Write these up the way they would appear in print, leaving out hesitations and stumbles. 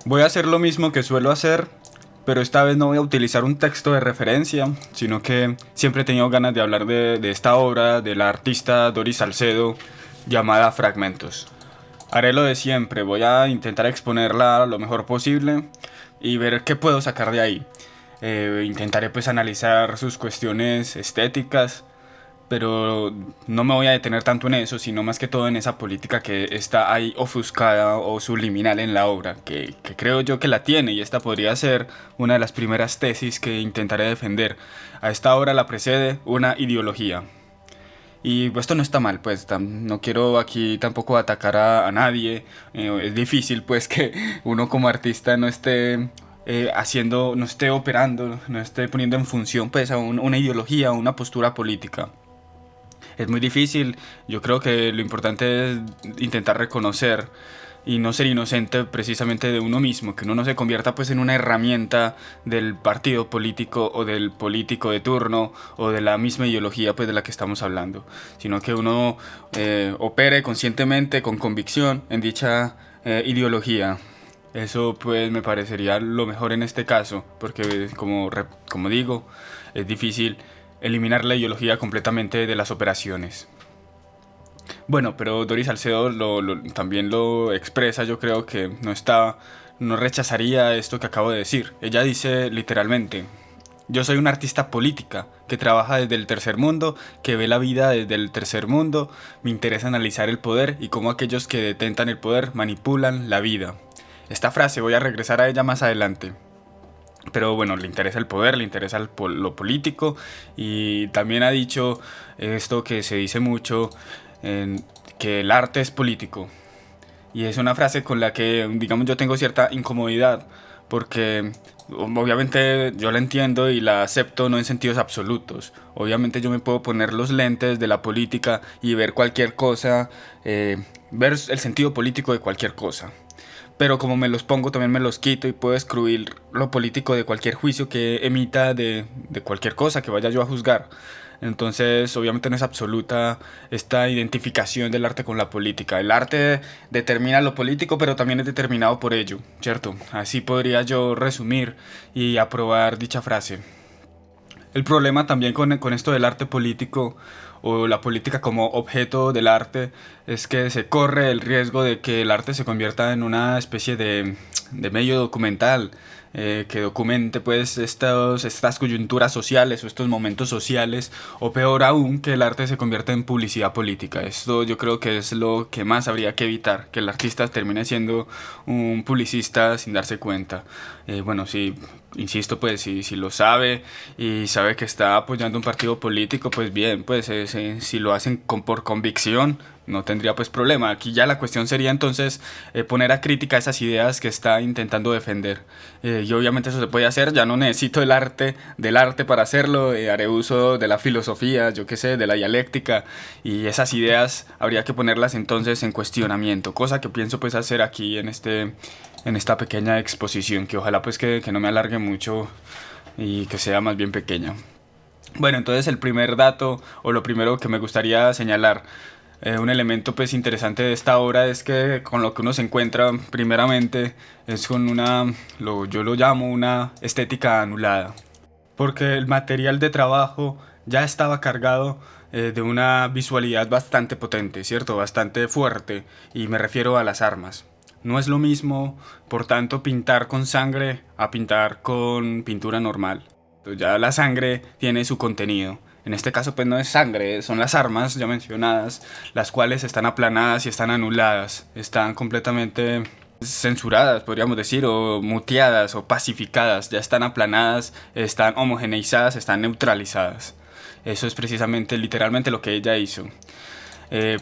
Voy a hacer lo mismo que suelo hacer, pero esta vez no voy a utilizar un texto de referencia, sino que siempre he tenido ganas de hablar de esta obra de la artista Doris Salcedo llamada Fragmentos. Haré lo de siempre, voy a intentar exponerla lo mejor posible y ver qué puedo sacar de ahí. Intentaré pues analizar sus cuestiones estéticas, pero no me voy a detener tanto en eso, sino más que todo en esa política que está ahí ofuscada o subliminal en la obra, que creo yo que la tiene, y esta podría ser una de las primeras tesis que intentaré defender. A esta obra la precede una ideología. Y pues, esto no está mal, pues no quiero aquí tampoco atacar a nadie. Es difícil pues que uno como artista no esté haciendo, no esté operando, no esté poniendo en función pues a una ideología, una postura política. Es muy difícil. Yo creo que lo importante es intentar reconocer y no ser inocente precisamente de uno mismo, que uno no se convierta pues en una herramienta del partido político o del político de turno o de la misma ideología pues de la que estamos hablando, sino que uno opere conscientemente, con convicción en dicha ideología. Eso pues me parecería lo mejor en este caso, porque como digo, es difícil eliminar la ideología completamente de las operaciones. Bueno, pero Doris Salcedo también lo expresa, yo creo que no rechazaría esto que acabo de decir. Ella dice literalmente: yo soy una artista política que trabaja desde el tercer mundo, que ve la vida desde el tercer mundo. Me interesa analizar el poder y cómo aquellos que detentan el poder manipulan la vida. Esta frase voy a regresar a ella más adelante. Pero bueno, le interesa el poder, le interesa lo político, y también ha dicho esto que se dice mucho, que el arte es político. Y es una frase con la que, digamos, yo tengo cierta incomodidad, porque obviamente yo la entiendo y la acepto, no en sentidos absolutos. Obviamente yo me puedo poner los lentes de la política y ver cualquier cosa, ver el sentido político de cualquier cosa. Pero como me los pongo, también me los quito y puedo excluir lo político de cualquier juicio que emita de cualquier cosa que vaya yo a juzgar. Entonces, obviamente no es absoluta esta identificación del arte con la política. El arte determina lo político, pero también es determinado por ello, ¿cierto? Así podría yo resumir y aprobar dicha frase. El problema también con esto del arte político o la política como objeto del arte es que se corre el riesgo de que el arte se convierta en una especie de medio documental, que documente pues estas coyunturas sociales o estos momentos sociales, o peor aún, que el arte se convierta en publicidad política. Esto yo creo que es lo que más habría que evitar, que el artista termine siendo un publicista sin darse cuenta. Bueno, sí, insisto, pues si lo sabe y sabe que está apoyando un partido político, pues bien, pues si lo hacen por convicción, no tendría pues problema. Aquí ya la cuestión sería entonces poner a crítica esas ideas que está intentando defender. Y obviamente eso se puede hacer, ya no necesito del arte para hacerlo, haré uso de la filosofía, yo qué sé, de la dialéctica, y esas ideas habría que ponerlas entonces en cuestionamiento, cosa que pienso pues hacer aquí en esta pequeña exposición, que ojalá pues que no me alargue mucho y que sea más bien pequeña. Bueno, entonces el primer dato o lo primero que me gustaría señalar, un elemento pues interesante de esta obra, es que con lo que uno se encuentra primeramente es con yo lo llamo una estética anulada, porque el material de trabajo ya estaba cargado de una visualidad bastante potente, ¿cierto? Bastante fuerte, y me refiero a las armas. No es lo mismo, por tanto, pintar con sangre a pintar con pintura normal. Entonces ya la sangre tiene su contenido. En este caso pues no es sangre, son las armas ya mencionadas, las cuales están aplanadas y están anuladas, están completamente censuradas, podríamos decir, o muteadas o pacificadas, ya están aplanadas, están homogeneizadas, están neutralizadas. Eso es precisamente, literalmente lo que ella hizo.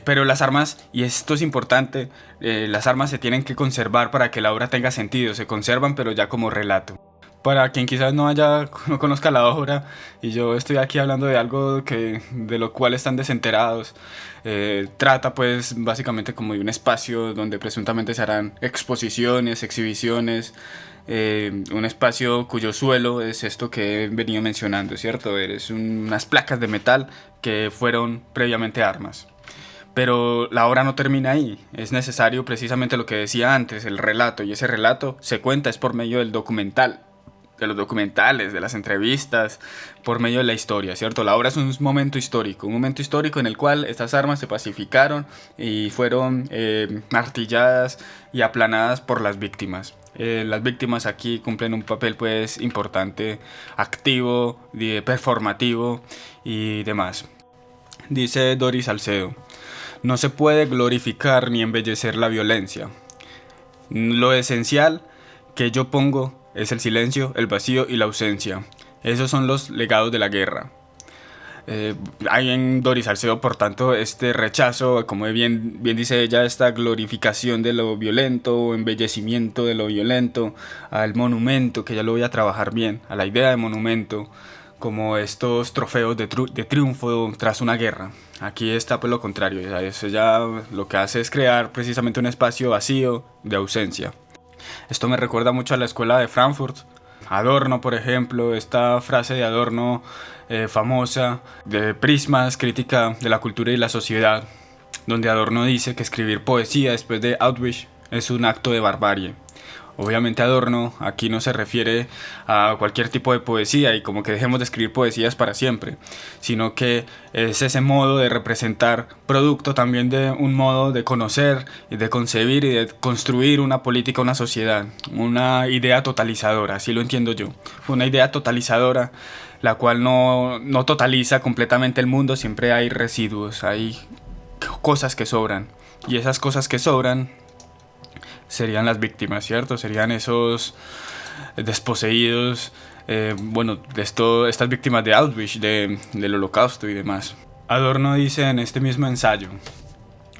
Pero las armas, y esto es importante, las armas se tienen que conservar para que la obra tenga sentido, se conservan pero ya como relato. Para quien quizás no conozca la obra, y yo estoy aquí hablando de algo de lo cual están desenterados, trata pues básicamente como de un espacio donde presuntamente se harán exposiciones, exhibiciones, un espacio cuyo suelo es esto que he venido mencionando, ¿cierto? Unas placas de metal que fueron previamente armas. Pero la obra no termina ahí, es necesario precisamente lo que decía antes, el relato, y ese relato se cuenta es por medio del documental, de los documentales, de las entrevistas, por medio de la historia, ¿cierto? La obra es un momento histórico en el cual estas armas se pacificaron y fueron martilladas y aplanadas por las víctimas. Las víctimas aquí cumplen un papel pues importante, activo, performativo y demás. Dice Doris Salcedo: no se puede glorificar ni embellecer la violencia. Lo esencial que yo pongo es el silencio, el vacío y la ausencia. Esos son los legados de la guerra. Hay en Doris Salcedo, por tanto, este rechazo, como bien dice ella, esta glorificación de lo violento, embellecimiento de lo violento, al monumento, que ya lo voy a trabajar bien, a la idea de monumento, como estos trofeos de triunfo tras una guerra. Aquí está pues lo contrario, eso ya lo que hace es crear precisamente un espacio vacío de ausencia. Esto me recuerda mucho a la escuela de Frankfurt. Adorno, por ejemplo, esta frase de Adorno famosa de Prismas, crítica de la cultura y la sociedad, donde Adorno dice que escribir poesía después de Auschwitz es un acto de barbarie. Obviamente Adorno aquí no se refiere a cualquier tipo de poesía y como que dejemos de escribir poesías para siempre, sino que es ese modo de representar producto también de un modo de conocer y de concebir y de construir una política, una sociedad, una idea totalizadora, así lo entiendo yo, una idea totalizadora la cual no totaliza completamente el mundo, siempre hay residuos, hay cosas que sobran y esas cosas que sobran serían las víctimas, ¿cierto? Serían esos desposeídos, estas víctimas de Auschwitz, del Holocausto y demás. Adorno dice en este mismo ensayo: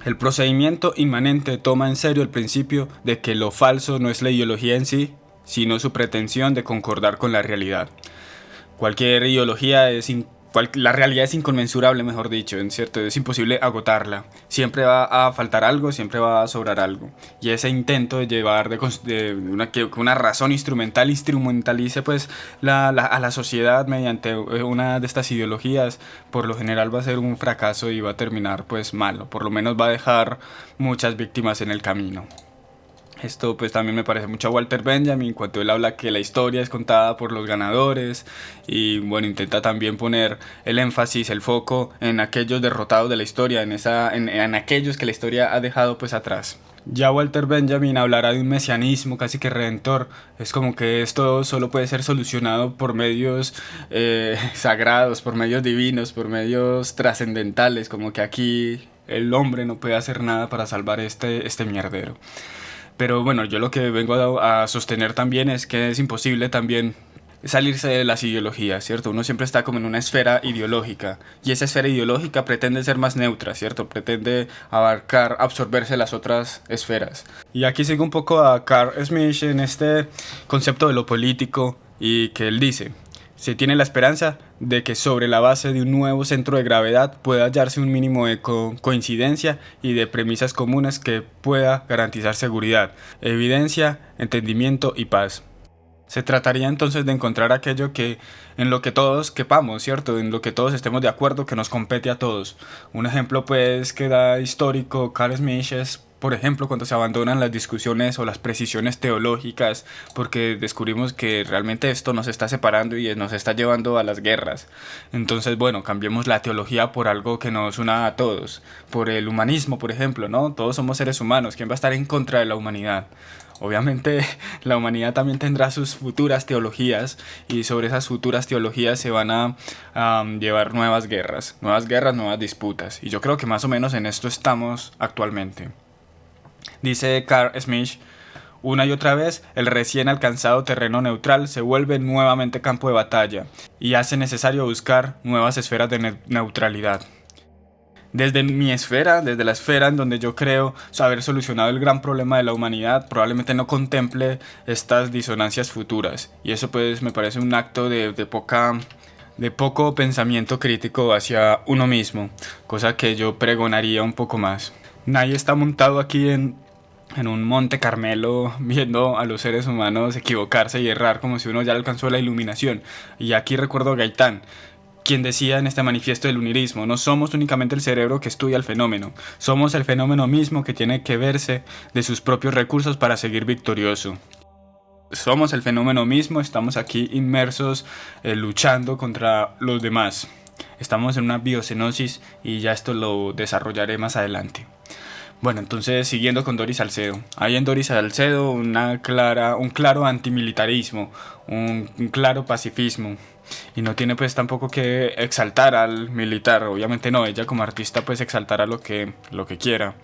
el procedimiento inmanente toma en serio el principio de que lo falso no es la ideología en sí, sino su pretensión de concordar con la realidad. Cualquier ideología la realidad es inconmensurable, mejor dicho, ¿cierto? Es imposible agotarla. Siempre va a faltar algo, siempre va a sobrar algo. Y ese intento de llevar que una razón instrumentalice pues a la sociedad mediante una de estas ideologías, por lo general va a ser un fracaso y va a terminar pues mal, o por lo menos va a dejar muchas víctimas en el camino. Esto pues también me parece mucho a Walter Benjamin cuando él habla que la historia es contada por los ganadores y bueno, intenta también poner el énfasis, el foco en aquellos derrotados de la historia, en aquellos que la historia ha dejado pues atrás. Ya Walter Benjamin hablará de un mesianismo casi que redentor. Es como que esto solo puede ser solucionado por medios sagrados, por medios divinos, por medios trascendentales, como que aquí el hombre no puede hacer nada para salvar este mierdero. Pero bueno, yo lo que vengo a sostener también es que es imposible también salirse de las ideologías, ¿cierto? Uno siempre está como en una esfera ideológica y esa esfera ideológica pretende ser más neutra, ¿cierto? Pretende absorberse las otras esferas. Y aquí sigo un poco a Carl Smith en este concepto de lo político y que él dice: se tiene la esperanza de que sobre la base de un nuevo centro de gravedad pueda hallarse un mínimo de coincidencia y de premisas comunes que pueda garantizar seguridad, evidencia, entendimiento y paz. Se trataría entonces de encontrar aquello en lo que todos quepamos, ¿cierto? En lo que todos estemos de acuerdo, que nos compete a todos. Un ejemplo pues que da histórico Carl Smith es, por ejemplo, cuando se abandonan las discusiones o las precisiones teológicas, porque descubrimos que realmente esto nos está separando y nos está llevando a las guerras. Entonces, bueno, cambiemos la teología por algo que nos una a todos, por el humanismo, por ejemplo, ¿no? Todos somos seres humanos, ¿quién va a estar en contra de la humanidad? Obviamente la humanidad también tendrá sus futuras teologías y sobre esas futuras teologías se van a llevar nuevas guerras, nuevas disputas. Y yo creo que más o menos en esto estamos actualmente. Dice Carl Smith: una y otra vez, el recién alcanzado terreno neutral se vuelve nuevamente campo de batalla y hace necesario buscar nuevas esferas de neutralidad. Desde mi esfera, desde la esfera en donde yo creo haber solucionado el gran problema de la humanidad, probablemente no contemple estas disonancias futuras. Y eso pues me parece un acto de poco pensamiento crítico hacia uno mismo, cosa que yo pregonaría un poco más. Nadie está montado aquí en un Monte Carmelo viendo a los seres humanos equivocarse y errar como si uno ya alcanzó la iluminación. Y aquí recuerdo a Gaitán: quien decía en este manifiesto del unirismo: no somos únicamente el cerebro que estudia el fenómeno, somos el fenómeno mismo que tiene que verse de sus propios recursos para seguir victorioso. Somos el fenómeno mismo, estamos aquí inmersos luchando contra los demás. Estamos en una biocenosis y ya esto lo desarrollaré más adelante. Bueno, entonces siguiendo con Doris Salcedo. Hay en Doris Salcedo un claro antimilitarismo, un claro pacifismo. Y no tiene pues tampoco que exaltar al militar, obviamente no, ella como artista pues exaltará lo que quiera.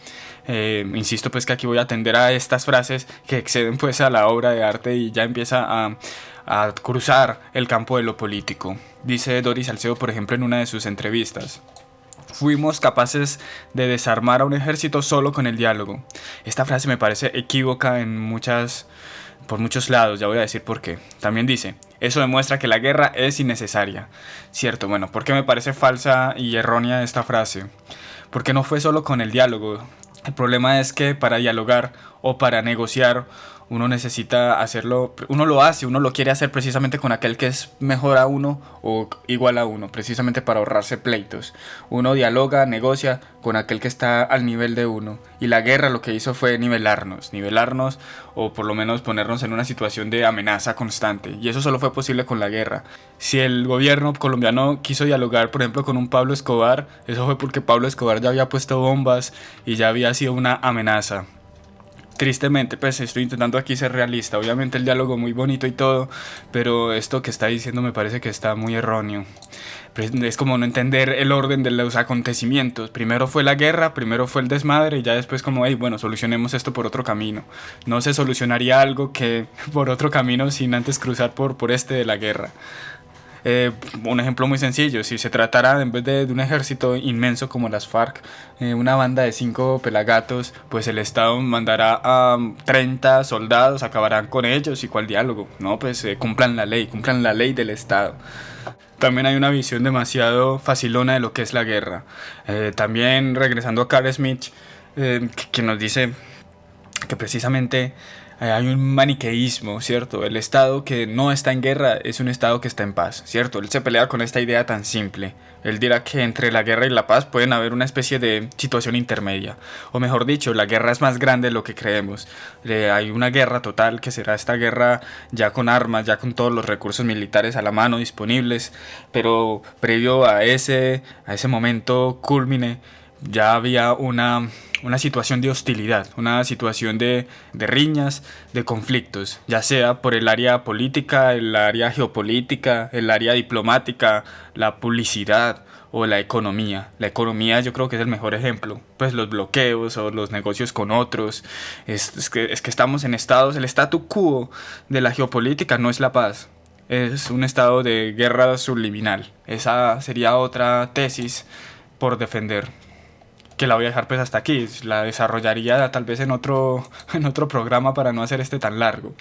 Insisto pues que aquí voy a atender a estas frases que exceden pues a la obra de arte y ya empieza a cruzar el campo de lo político. Dice Doris Salcedo, por ejemplo, en una de sus entrevistas: fuimos capaces de desarmar a un ejército solo con el diálogo. Esta frase me parece equívoca por muchos lados, ya voy a decir por qué. También dice: eso demuestra que la guerra es innecesaria. Cierto, bueno, ¿por qué me parece falsa y errónea esta frase? Porque no fue solo con el diálogo. El problema es que para dialogar o para negociar uno necesita hacerlo, uno lo quiere hacer precisamente con aquel que es mejor a uno o igual a uno, precisamente para ahorrarse pleitos. Uno dialoga, negocia con aquel que está al nivel de uno. Y la guerra lo que hizo fue nivelarnos o por lo menos ponernos en una situación de amenaza constante. Y eso solo fue posible con la guerra. Si el gobierno colombiano quiso dialogar, por ejemplo, con un Pablo Escobar, eso fue porque Pablo Escobar ya había puesto bombas y ya había sido una amenaza. Tristemente, pues estoy intentando aquí ser realista. Obviamente el diálogo muy bonito y todo, pero esto que está diciendo me parece que está muy erróneo. Es como no entender el orden de los acontecimientos. Primero fue la guerra, primero fue el desmadre y ya después como, hey, bueno, solucionemos esto por otro camino. No se solucionaría algo que por otro camino sin antes cruzar por este de la guerra. Un ejemplo muy sencillo: si se tratara en vez de un ejército inmenso como las FARC, una banda de 5 pelagatos, pues el Estado mandará a 30 soldados, acabarán con ellos. ¿Y cuál diálogo? No, pues cumplan la ley del Estado. También hay una visión demasiado facilona de lo que es la guerra. También regresando a Carl Smith, que nos dice que precisamente hay un maniqueísmo, ¿cierto? El Estado que no está en guerra es un Estado que está en paz, ¿cierto? Él se pelea con esta idea tan simple. Él dirá que entre la guerra y la paz pueden haber una especie de situación intermedia. O mejor dicho, la guerra es más grande de lo que creemos. Hay una guerra total que será esta guerra ya con armas, ya con todos los recursos militares a la mano disponibles. Pero previo a ese momento cúlmine, ya había una situación de hostilidad, una situación de riñas, de conflictos, ya sea por el área política, el área geopolítica, el área diplomática, la publicidad o la economía. La economía yo creo que es el mejor ejemplo, pues los bloqueos o los negocios con otros. Es que estamos en estados, el statu quo de la geopolítica no es la paz. Es un estado de guerra subliminal. Esa sería otra tesis por defender, que la voy a dejar pues hasta aquí. La desarrollaría tal vez en otro programa para no hacer este tan largo.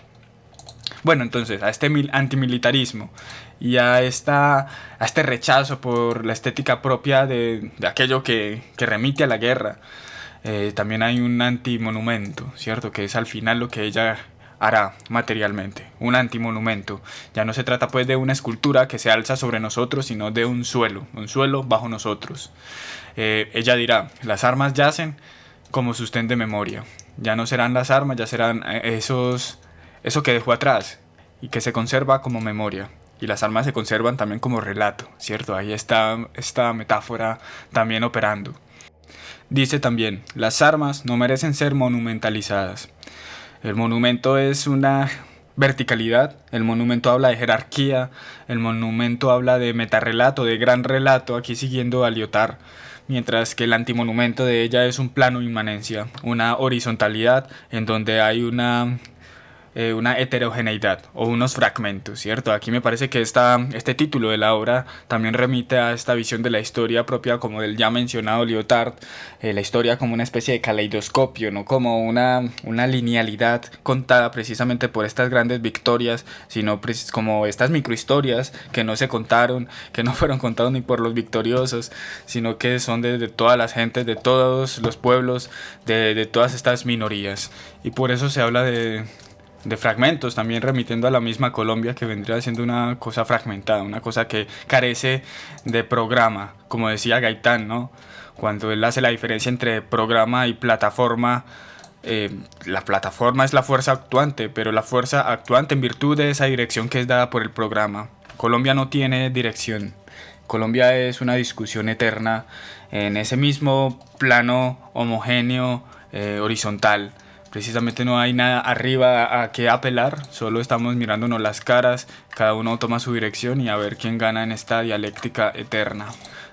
Bueno, entonces, a este antimilitarismo y a este rechazo por la estética propia de aquello que remite a la guerra, también hay un antimonumento, ¿cierto? Que es al final lo que ella hará materialmente, un antimonumento. Ya no se trata pues de una escultura que se alza sobre nosotros, sino de un suelo bajo nosotros. Ella dirá: las armas yacen como sostén de memoria. Ya no serán las armas, ya serán eso que dejó atrás y que se conserva como memoria. Y las armas se conservan también como relato, ¿cierto? Ahí está esta metáfora también operando. Dice también: las armas no merecen ser monumentalizadas. El monumento es una verticalidad, el monumento habla de jerarquía, el monumento habla de metarrelato, de gran relato, aquí siguiendo a Lyotard, mientras que el antimonumento de ella es un plano inmanencia, una horizontalidad en donde hay una heterogeneidad o unos fragmentos, ¿cierto? Aquí me parece que este título de la obra también remite a esta visión de la historia propia como del ya mencionado Lyotard, la historia como una especie de caleidoscopio, no como una linealidad contada precisamente por estas grandes victorias, sino como estas microhistorias que no se contaron, que no fueron contados ni por los victoriosos, sino que son de todas las gentes, de todos los pueblos, de todas estas minorías. Y por eso se habla de de fragmentos, también remitiendo a la misma Colombia, que vendría siendo una cosa fragmentada, una cosa que carece de programa, como decía Gaitán, ¿no? Cuando él hace la diferencia entre programa y plataforma, la plataforma es la fuerza actuante, pero la fuerza actuante en virtud de esa dirección que es dada por el programa. Colombia no tiene dirección. Colombia es una discusión eterna en ese mismo plano homogéneo, horizontal. Precisamente no hay nada arriba a que apelar, solo estamos mirándonos las caras, cada uno toma su dirección y a ver quién gana en esta dialéctica eterna.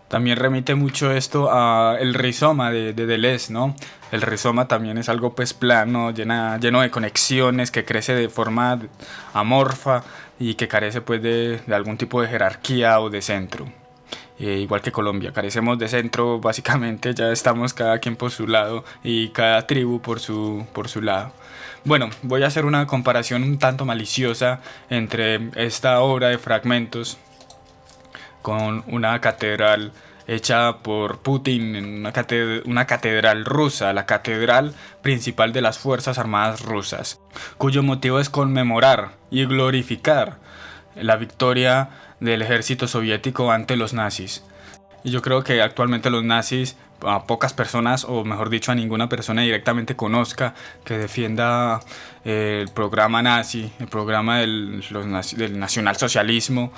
También remite mucho esto a el rizoma de Deleuze, ¿no? El rizoma también es algo pues plano, lleno de conexiones, que crece de forma amorfa y que carece pues de algún tipo de jerarquía o de centro. Igual que Colombia, carecemos de centro, básicamente ya estamos cada quien por su lado y cada tribu por su lado. Bueno, voy a hacer una comparación un tanto maliciosa entre esta obra de fragmentos con una catedral hecha por Putin, en una catedral rusa, la catedral principal de las Fuerzas Armadas rusas, cuyo motivo es conmemorar y glorificar la victoria del ejército soviético ante los nazis. Y yo creo que actualmente los nazis, a pocas personas, o mejor dicho a ninguna persona directamente conozca que defienda el programa nazi, el programa del nacionalsocialismo,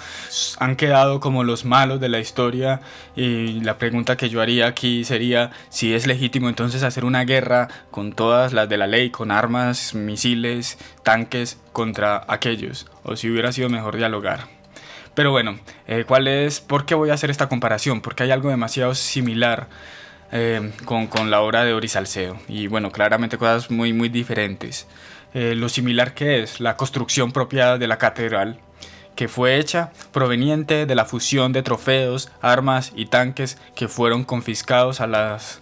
han quedado como los malos de la historia. Y la pregunta que yo haría aquí sería si es legítimo entonces hacer una guerra con todas las de la ley, con armas, misiles, tanques contra aquellos, o si hubiera sido mejor dialogar. Pero bueno, ¿por qué voy a hacer esta comparación? Porque hay algo demasiado similar con la obra de Dori Salcedo. Y bueno, claramente cosas muy, muy diferentes. Lo similar que es la construcción propia de la catedral, que fue hecha proveniente de la fusión de trofeos, armas y tanques que fueron confiscados a las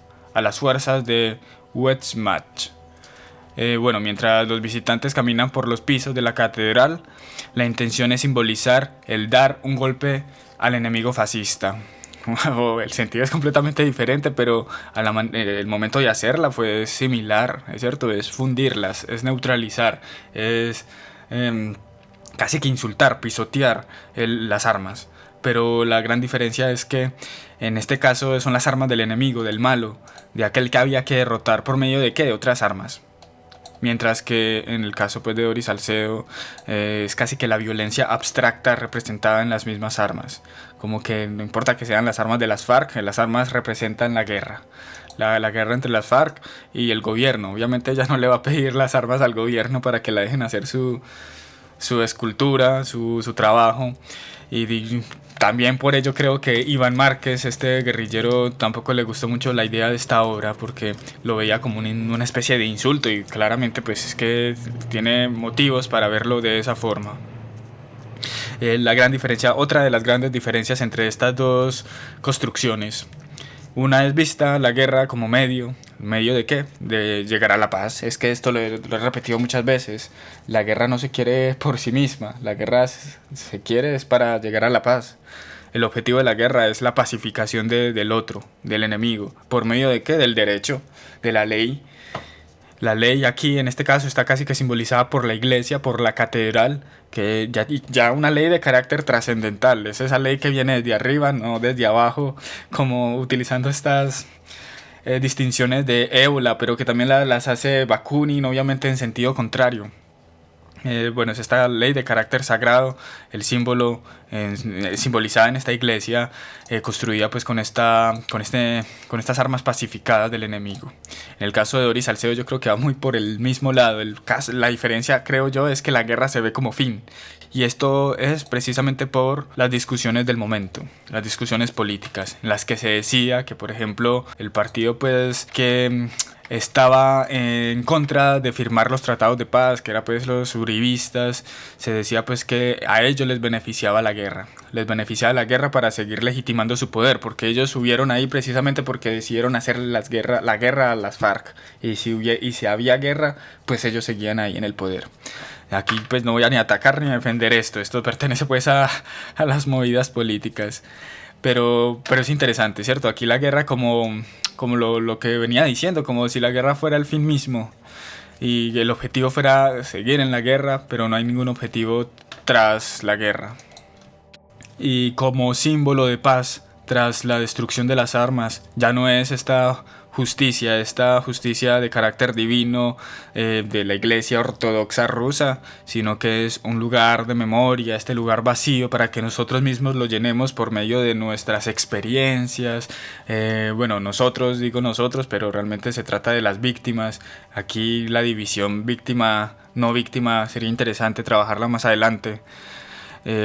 fuerzas de Wehrmacht. Bueno, mientras los visitantes caminan por los pisos de la catedral, la intención es simbolizar el dar un golpe al enemigo fascista. El sentido es completamente diferente, pero el momento de hacerla fue similar, ¿es cierto? Es fundirlas, es neutralizar, es casi que insultar, pisotear las armas. Pero la gran diferencia es que en este caso son las armas del enemigo, del malo, de aquel que había que derrotar. ¿Por medio de qué? De otras armas. Mientras que en el caso pues, de Dori Salcedo es casi que la violencia abstracta representada en las mismas armas. Como que no importa que sean las armas de las FARC, las armas representan la guerra. La guerra entre las FARC y el gobierno. Obviamente ella no le va a pedir las armas al gobierno para que la dejen hacer su escultura, su trabajo. Y también por ello creo que Iván Márquez, este guerrillero, tampoco le gustó mucho la idea de esta obra porque lo veía como una especie de insulto, y claramente pues es que tiene motivos para verlo de esa forma. Otra de las grandes diferencias entre estas dos construcciones: una es vista la guerra como ¿medio de qué? De llegar a la paz. Es que esto lo he repetido muchas veces. La guerra no se quiere por sí misma. La guerra se quiere es para llegar a la paz. El objetivo de la guerra es la pacificación del otro, del enemigo. ¿Por medio de qué? Del derecho, de la ley. La ley aquí en este caso está casi que simbolizada por la iglesia, por la catedral, que ya una ley de carácter trascendental. Es esa ley que viene desde arriba, no desde abajo, como utilizando estas distinciones de ébola, pero que también las hace Bakunin, obviamente en sentido contrario. Bueno, es esta ley de carácter sagrado, el símbolo simbolizada en esta iglesia, construida pues con estas armas pacificadas del enemigo. En el caso de Dori Salcedo yo creo que va muy por el mismo lado. La diferencia, creo yo, es que la guerra se ve como fin. Y esto es precisamente por las discusiones del momento, las discusiones políticas, en las que se decía que, por ejemplo, el partido pues que estaba en contra de firmar los tratados de paz, que eran pues los uribistas, se decía pues que a ellos les beneficiaba la guerra para seguir legitimando su poder, porque ellos subieron ahí precisamente porque decidieron hacer la guerra a las FARC, y si había guerra, pues ellos seguían ahí en el poder. Aquí pues no voy a ni atacar ni a defender esto pertenece pues a las movidas políticas, pero es interesante, ¿cierto? Aquí la guerra como lo que venía diciendo, como si la guerra fuera el fin mismo. y el objetivo fuera seguir en la guerra, pero no hay ningún objetivo tras la guerra. Y como símbolo de paz tras la destrucción de las armas, ya no es esta justicia de carácter divino de la Iglesia Ortodoxa rusa, sino que es un lugar de memoria, este lugar vacío para que nosotros mismos lo llenemos por medio de nuestras experiencias. Bueno, nosotros, digo nosotros, pero realmente se trata de las víctimas. Aquí la división víctima-no víctima sería interesante trabajarla más adelante.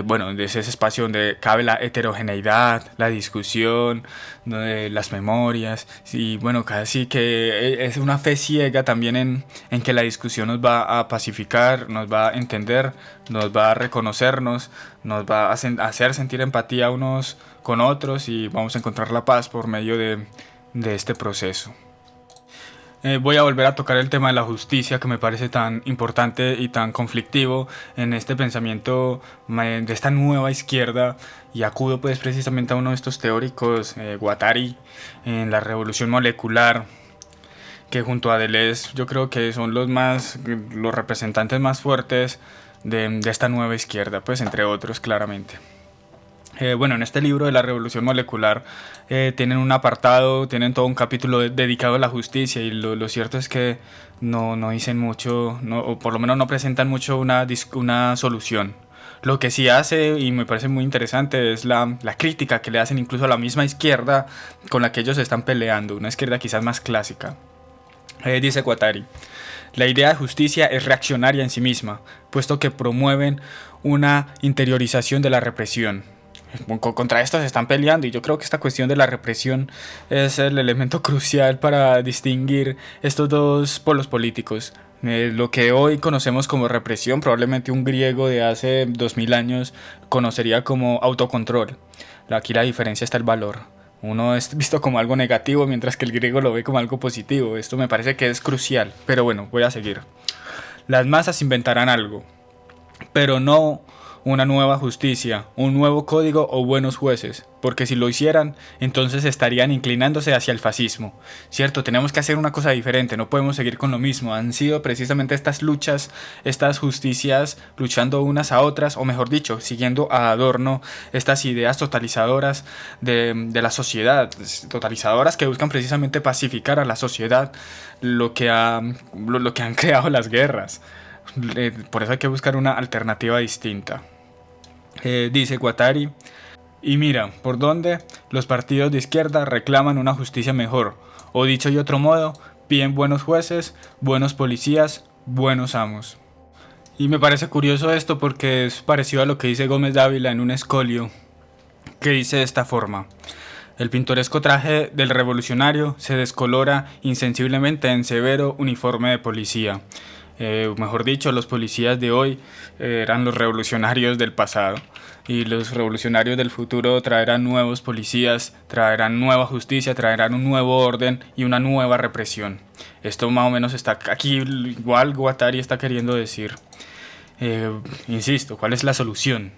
Bueno, es ese espacio donde cabe la heterogeneidad, la discusión, las memorias, y bueno, casi que es una fe ciega también en que la discusión nos va a pacificar, nos va a entender, nos va a reconocernos, nos va a hacer sentir empatía unos con otros y vamos a encontrar la paz por medio de este proceso. Voy a volver a tocar el tema de la justicia que me parece tan importante y tan conflictivo en este pensamiento de esta nueva izquierda y acudo pues precisamente a uno de estos teóricos, Guattari, en la revolución molecular, que junto a Deleuze yo creo que son los representantes más fuertes de esta nueva izquierda, pues entre otros claramente. Bueno, en este libro de la revolución molecular tienen un apartado, tienen todo un capítulo dedicado a la justicia y lo cierto es que no dicen mucho, o por lo menos no presentan mucho una solución. Lo que sí hace, y me parece muy interesante, es la crítica que le hacen incluso a la misma izquierda con la que ellos están peleando, una izquierda quizás más clásica. Dice Guattari: la idea de justicia es reaccionaria en sí misma, puesto que promueven una interiorización de la represión. Contra esto se están peleando y yo creo que esta cuestión de la represión es el elemento crucial para distinguir estos dos polos políticos. Lo que hoy conocemos como represión, probablemente un griego de hace 2000 años conocería como autocontrol. Aquí la diferencia está el valor. Uno es visto como algo negativo mientras que el griego lo ve como algo positivo. Esto me parece que es crucial, pero bueno, voy a seguir. Las masas inventarán algo, pero no una nueva justicia, un nuevo código o buenos jueces, porque si lo hicieran, entonces estarían inclinándose hacia el fascismo. Cierto, tenemos que hacer una cosa diferente, no podemos seguir con lo mismo. Han sido precisamente estas luchas, estas justicias, luchando unas a otras, o mejor dicho, siguiendo a Adorno, estas ideas totalizadoras de la sociedad, totalizadoras que buscan precisamente pacificar a la sociedad, lo que han creado las guerras. Por eso hay que buscar una alternativa distinta. Dice Guattari: y mira, por dónde los partidos de izquierda reclaman una justicia mejor, o dicho de otro modo, piden buenos jueces, buenos policías, buenos amos. Y me parece curioso esto porque es parecido a lo que dice Gómez Dávila en un escolio, que dice de esta forma: el pintoresco traje del revolucionario se descolora insensiblemente en severo uniforme de policía. Mejor dicho, los policías de hoy eran los revolucionarios del pasado y los revolucionarios del futuro traerán nuevos policías, traerán nueva justicia, traerán un nuevo orden y una nueva represión. Esto más o menos está aquí, igual Guattari está queriendo decir. Insisto, ¿cuál es la solución?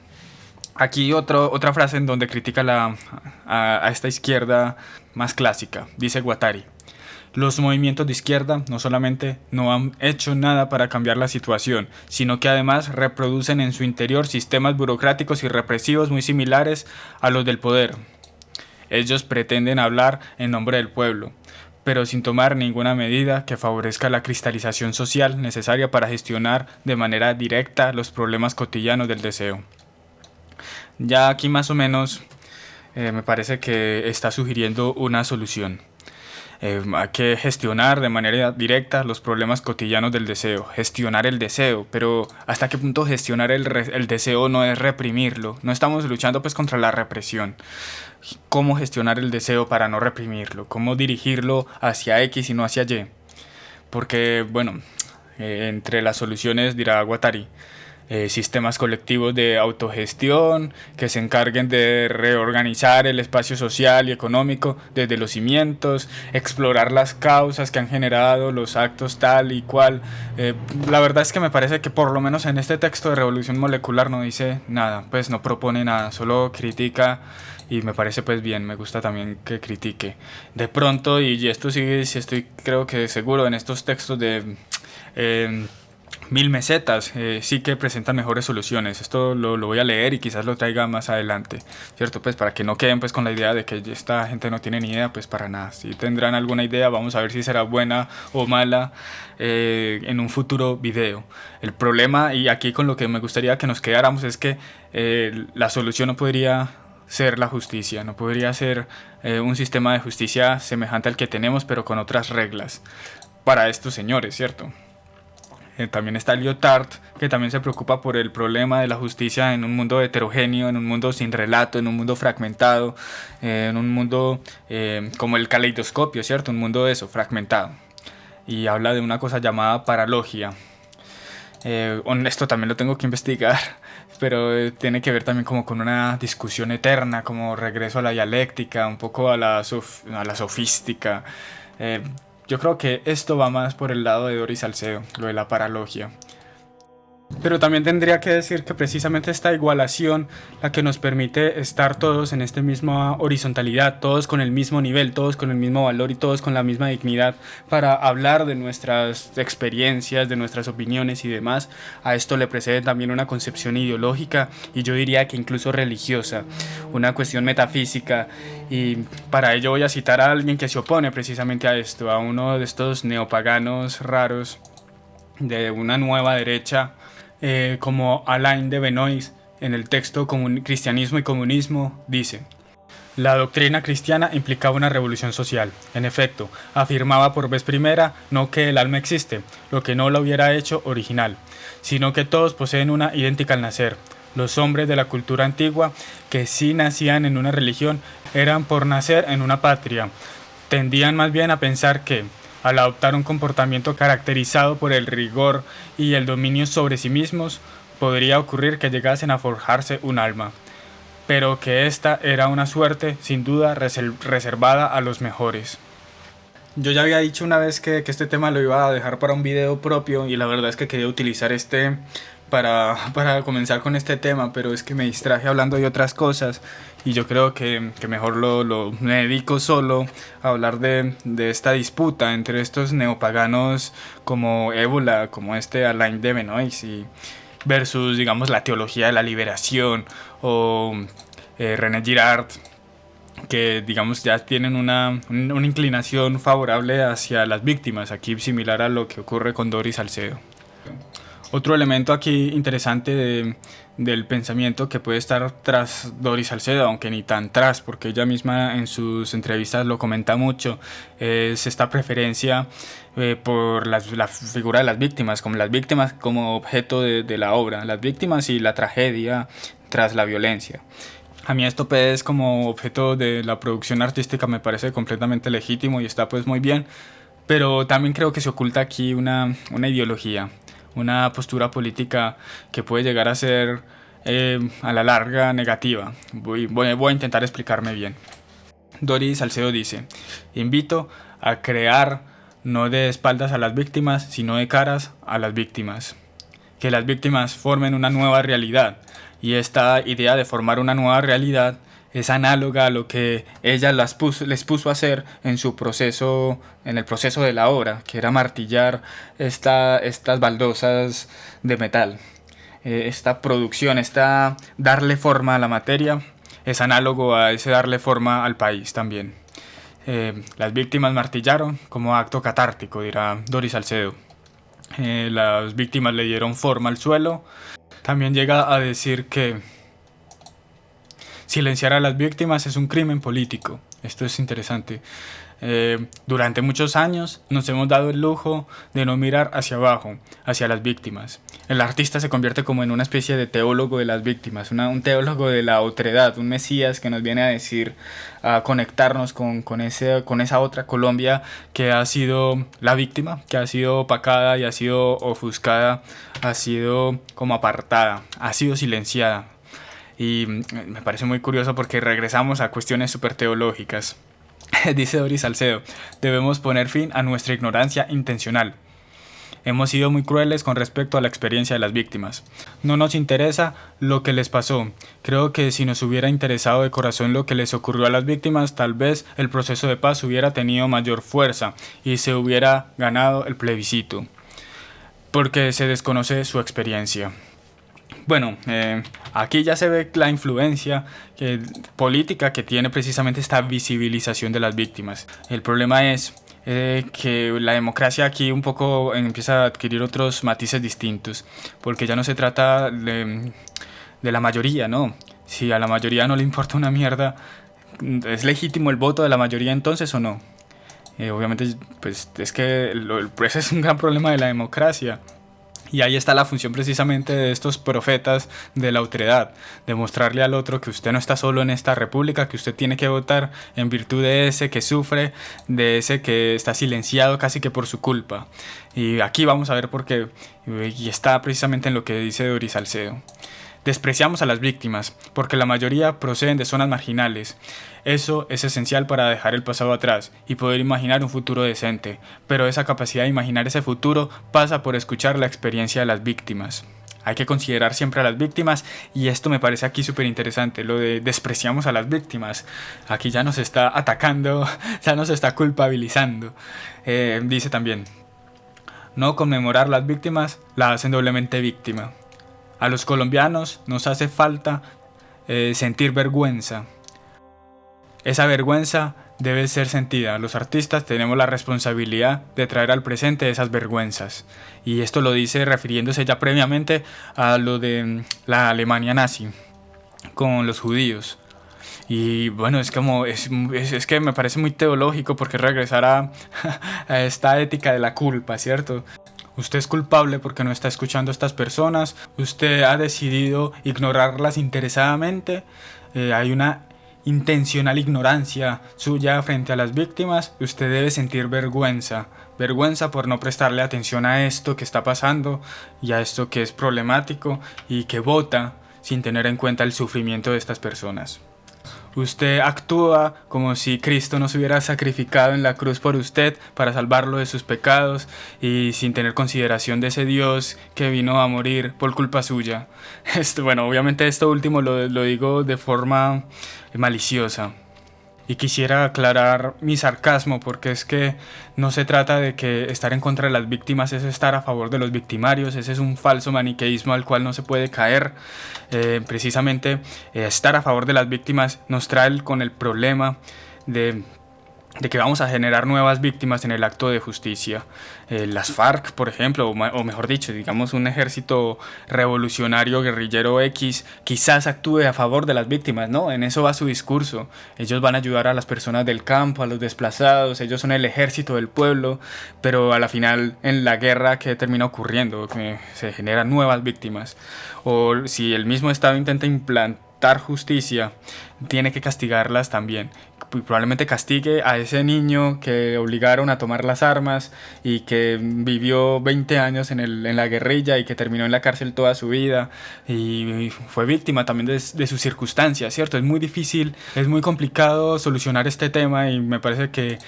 Aquí otra frase en donde critica a esta izquierda más clásica. Dice Guattari: los movimientos de izquierda no solamente no han hecho nada para cambiar la situación, sino que además reproducen en su interior sistemas burocráticos y represivos muy similares a los del poder. Ellos pretenden hablar en nombre del pueblo, pero sin tomar ninguna medida que favorezca la cristalización social necesaria para gestionar de manera directa los problemas cotidianos del deseo. Ya aquí más o menos me parece que está sugiriendo una solución. Hay que gestionar de manera directa los problemas cotidianos del deseo, gestionar el deseo, pero ¿hasta qué punto gestionar el deseo no es reprimirlo? No estamos luchando pues contra la represión. ¿Cómo gestionar el deseo para no reprimirlo? ¿Cómo dirigirlo hacia X y no hacia Y? Porque, bueno, entre las soluciones, dirá Guattari, sistemas colectivos de autogestión que se encarguen de reorganizar el espacio social y económico desde los cimientos, explorar las causas que han generado los actos tal y cual. La verdad es que me parece que por lo menos en este texto de Revolución Molecular no dice nada, pues no propone nada, solo critica. Y me parece pues bien, me gusta también que critique. De pronto, y esto sí estoy creo que seguro en estos textos de Mil mesetas sí que presentan mejores soluciones. Esto lo voy a leer y quizás lo traiga más adelante, ¿cierto? Pues para que no queden pues con la idea de que esta gente no tiene ni idea, pues para nada. Si tendrán alguna idea, vamos a ver si será buena o mala en un futuro video. El problema, y aquí con lo que me gustaría que nos quedáramos, es que la solución no podría ser la justicia, no podría ser un sistema de justicia semejante al que tenemos, pero con otras reglas para estos señores, ¿cierto? También está Lyotard, que también se preocupa por el problema de la justicia en un mundo heterogéneo, en un mundo sin relato, en un mundo fragmentado, en un mundo como el caleidoscopio, ¿cierto? Un mundo de eso, fragmentado. Y habla de una cosa llamada paralogia. Esto también lo tengo que investigar, pero tiene que ver también como con una discusión eterna, como regreso a la dialéctica, un poco a la sofística. Yo creo que esto va más por el lado de Doris Salcedo, lo de la paralogia. Pero también tendría que decir que precisamente esta igualación la que nos permite estar todos en esta misma horizontalidad, todos con el mismo nivel, todos con el mismo valor y todos con la misma dignidad para hablar de nuestras experiencias, de nuestras opiniones y demás. A esto le precede también una concepción ideológica y yo diría que incluso religiosa, una cuestión metafísica, y para ello voy a citar a alguien que se opone precisamente a esto, a uno de estos neopaganos raros de una nueva derecha, como Alain de Benoist en el texto Cristianismo y Comunismo dice: la doctrina cristiana implicaba una revolución social. En efecto, afirmaba por vez primera no que el alma existe, lo que no la hubiera hecho original, sino que todos poseen una idéntica al nacer. Los hombres de la cultura antigua, que sí nacían en una religión, eran por nacer en una patria. Tendían más bien a pensar que, al adoptar un comportamiento caracterizado por el rigor y el dominio sobre sí mismos, podría ocurrir que llegasen a forjarse un alma, pero que esta era una suerte sin duda reservada a los mejores. Yo ya había dicho una vez que este tema lo iba a dejar para un video propio, y la verdad es que quería utilizar este para comenzar con este tema, pero es que me distraje hablando de otras cosas y yo creo que mejor me dedico solo a hablar de esta disputa entre estos neopaganos como Ébola, como Alain de Benoist, versus, digamos, la teología de la liberación o René Girard, que, digamos, ya tienen una inclinación favorable hacia las víctimas, aquí similar a lo que ocurre con Doris Salcedo. Otro elemento aquí interesante del pensamiento que puede estar tras Doris Salcedo, aunque ni tan tras, porque ella misma en sus entrevistas lo comenta mucho, es esta preferencia por la figura de las víctimas como objeto de la obra, las víctimas y la tragedia tras la violencia. A mí esto pues como objeto de la producción artística me parece completamente legítimo y está pues muy bien, pero también creo que se oculta aquí una ideología, una postura política que puede llegar a ser a la larga negativa. Voy a intentar explicarme bien. Doris Salcedo dice: invito a crear no de espaldas a las víctimas, sino de caras a las víctimas. Que las víctimas formen una nueva realidad, y esta idea de formar una nueva realidad es análoga a lo que ella les puso a hacer en el proceso de la obra, que era martillar estas baldosas de metal. Esta producción, darle forma a la materia, es análogo a ese darle forma al país también. Las víctimas martillaron como acto catártico, dirá Doris Salcedo. Las víctimas le dieron forma al suelo. También llega a decir que silenciar a las víctimas es un crimen político. Esto es interesante. Durante muchos años nos hemos dado el lujo de no mirar hacia abajo, hacia las víctimas. El artista se convierte como en una especie de teólogo de las víctimas, un teólogo de la otredad, un mesías que nos viene a decir, a conectarnos con esa otra Colombia que ha sido la víctima, que ha sido opacada y ha sido ofuscada, ha sido como apartada, ha sido silenciada. Y me parece muy curioso porque regresamos a cuestiones súper teológicas. Dice Doris Salcedo: debemos poner fin a nuestra ignorancia intencional. Hemos sido muy crueles con respecto a la experiencia de las víctimas. No nos interesa lo que les pasó. Creo que si nos hubiera interesado de corazón lo que les ocurrió a las víctimas, tal vez el proceso de paz hubiera tenido mayor fuerza y se hubiera ganado el plebiscito. porque se desconoce su experiencia. Bueno, aquí ya se ve la influencia política que tiene precisamente esta visibilización de las víctimas. El problema es que la democracia aquí un poco empieza a adquirir otros matices distintos, porque ya no se trata de la mayoría, ¿no? Si a la mayoría no le importa una mierda, ¿es legítimo el voto de la mayoría entonces o no? Obviamente, pues es que ese es un gran problema de la democracia. Y ahí está la función precisamente de estos profetas de la autoridad, demostrarle al otro que usted no está solo en esta república, que usted tiene que votar en virtud de ese que sufre, de ese que está silenciado casi que por su culpa. Y aquí vamos a ver por qué, y está precisamente en lo que dice Doris Salcedo. Despreciamos a las víctimas, porque la mayoría proceden de zonas marginales. Eso es esencial para dejar el pasado atrás y poder imaginar un futuro decente, pero esa capacidad de imaginar ese futuro pasa por escuchar la experiencia de las víctimas. Hay que considerar siempre a las víctimas, y esto me parece aquí súper interesante, lo de despreciamos a las víctimas. Aquí ya nos está atacando, ya nos está culpabilizando. Dice también, no conmemorar las víctimas la hacen doblemente víctima. A los colombianos nos hace falta sentir vergüenza. Esa vergüenza debe ser sentida. Los artistas tenemos la responsabilidad de traer al presente esas vergüenzas. Y esto lo dice refiriéndose ya previamente a lo de la Alemania nazi con los judíos. Y bueno, es que me parece muy teológico, porque regresar a esta ética de la culpa, ¿cierto? Usted es culpable porque no está escuchando a estas personas, usted ha decidido ignorarlas interesadamente, hay una intencional ignorancia suya frente a las víctimas, usted debe sentir vergüenza por no prestarle atención a esto que está pasando y a esto que es problemático y que vota sin tener en cuenta el sufrimiento de estas personas. Usted actúa como si Cristo no se hubiera sacrificado en la cruz por usted para salvarlo de sus pecados, y sin tener consideración de ese Dios que vino a morir por culpa suya. Bueno, obviamente esto último lo digo de forma maliciosa. Y quisiera aclarar mi sarcasmo, porque es que no se trata de que estar en contra de las víctimas es estar a favor de los victimarios. Ese es un falso maniqueísmo al cual no se puede caer. Precisamente estar a favor de las víctimas nos trae con el problema de que vamos a generar nuevas víctimas en el acto de justicia. Las FARC, por ejemplo, o mejor dicho, digamos un ejército revolucionario guerrillero X, quizás actúe a favor de las víctimas, ¿no? En eso va su discurso. Ellos van a ayudar a las personas del campo, a los desplazados, ellos son el ejército del pueblo, pero a la final, en la guerra, ¿qué termina ocurriendo? Que se generan nuevas víctimas. O si el mismo Estado intenta implantar justicia, tiene que castigarlas también. Probablemente castigue a ese niño que obligaron a tomar las armas y que vivió 20 años en la guerrilla y que terminó en la cárcel toda su vida y fue víctima también de sus circunstancias, ¿cierto? Es muy difícil, es muy complicado solucionar este tema, y me parece que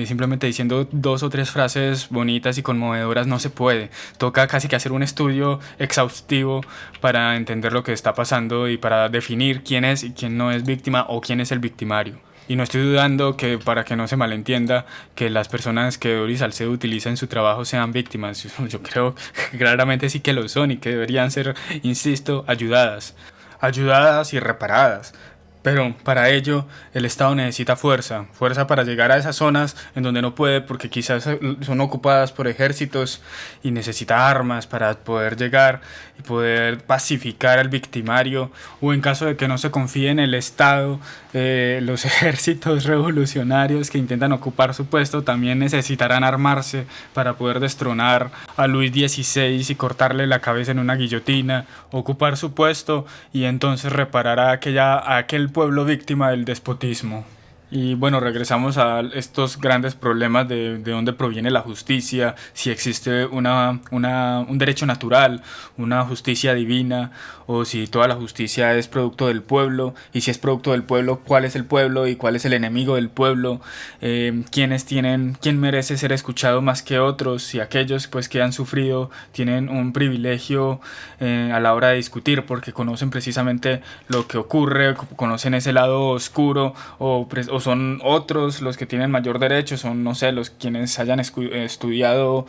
simplemente diciendo 2 o 3 frases bonitas y conmovedoras no se puede. Toca casi que hacer un estudio exhaustivo para entender lo que está pasando y para definir quién es y quién no es víctima, o quién es el victimario. Y no estoy dudando que, para que no se malentienda, que las personas que Doris Salcedo utiliza en su trabajo sean víctimas. Yo creo que claramente sí que lo son, y que deberían ser, insisto, ayudadas y reparadas. Pero para ello el Estado necesita fuerza para llegar a esas zonas en donde no puede, porque quizás son ocupadas por ejércitos, y necesita armas para poder llegar y poder pacificar al victimario, o en caso de que no se confíe en el Estado, los ejércitos revolucionarios que intentan ocupar su puesto también necesitarán armarse para poder destronar a Luis XVI y cortarle la cabeza en una guillotina, ocupar su puesto y entonces reparar a aquel pueblo víctima del despotismo. Y bueno, regresamos a estos grandes problemas de dónde proviene la justicia, si existe un derecho natural, una justicia divina, o si toda la justicia es producto del pueblo, y si es producto del pueblo, ¿cuál es el pueblo y cuál es el enemigo del pueblo? ¿Quién merece ser escuchado más que otros? Si aquellos pues que han sufrido tienen un privilegio a la hora de discutir, porque conocen precisamente lo que ocurre, conocen ese lado oscuro, o son otros los que tienen mayor derecho, son, no sé, los quienes hayan estudiado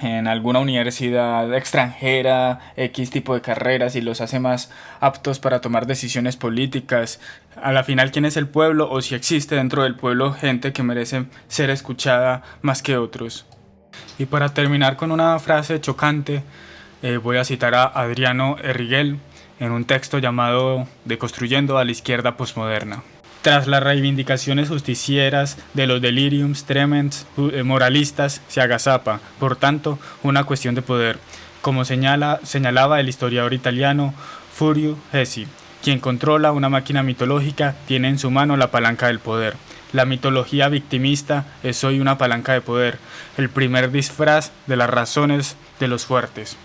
en alguna universidad extranjera, X tipo de carreras y los hace más aptos para tomar decisiones políticas. A la final, ¿quién es el pueblo? O si existe dentro del pueblo gente que merece ser escuchada más que otros. Y para terminar con una frase chocante, voy a citar a Adriano Erriguel en un texto llamado Deconstruyendo a la izquierda posmoderna. Tras las reivindicaciones justicieras de los deliriums tremens moralistas se agazapa, por tanto, una cuestión de poder, como señalaba el historiador italiano Furio Hesi, quien controla una máquina mitológica tiene en su mano la palanca del poder. La mitología victimista es hoy una palanca de poder, el primer disfraz de las razones de los fuertes.